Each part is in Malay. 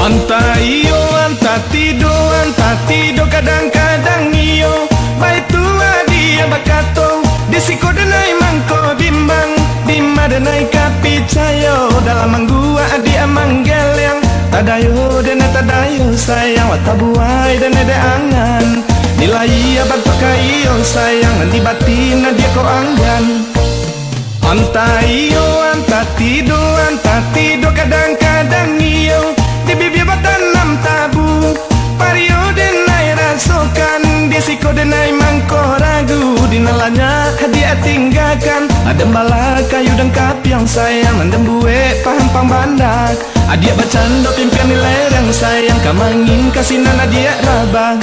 Anta iyo, anta tido kadang-kadang iyo. Baik tua dia bakato, disiko denai mangko bimbang, bima denai kapicayo. Dalam manggua dia manggel yang tadayo dene tadayo sayang, watabuai dene de angan. Nilai abang pakayo sayang, nanti batin dia ko anggan. Anta iyo, anta tido kadang-kadang iyo. Di bibir batanam tabu, pario denai rasokan, disiko denai mangko ragu. Dinalanya hadiah tinggalkan, ada malah kayu dan kapiang sayang, andem buet paham pang bandak. Adia bacando pimpian di lereng sayang, kamangin kasinan adia rabang.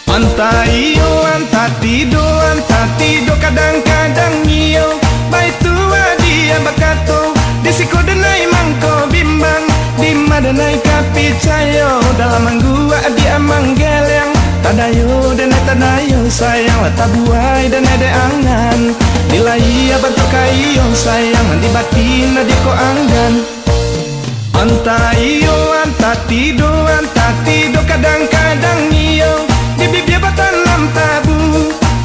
Anta iyo, anta tido kadang-kadang iyo. Baik tua dia bakato, disiko denai mangko bimbang, bima denai kapicayo. Dalam manggua dia manggel yang tadayo dene tadayo sayang, watabuai dene de angan. Nilai abang tokayo sayang, nanti batin dia ko anggan. Anta iyo, anta tido kadang-kadang iyo. Di bibir batanam tabu,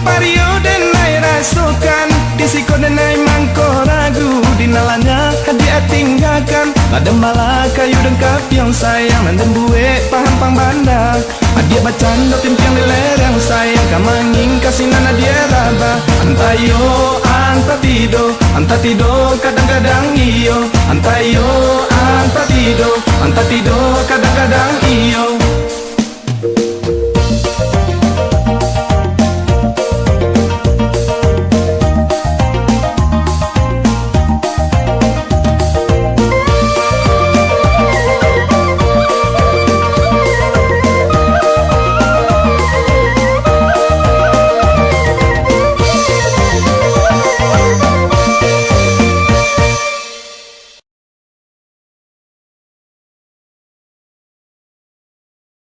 pario denai rasokan, disiko denai mangko ragu. Dinalanya hadiah tinggalkan, ada malah kayu dan kapiang sayang, andem buet paham pang bandak. Adia bacando timpiang di lereng sayang, kamangin kasinan adia raba. Anta iyo, anta tido kadang-kadang iyo. Anta iyo, anta tido kadang-kadang iyo.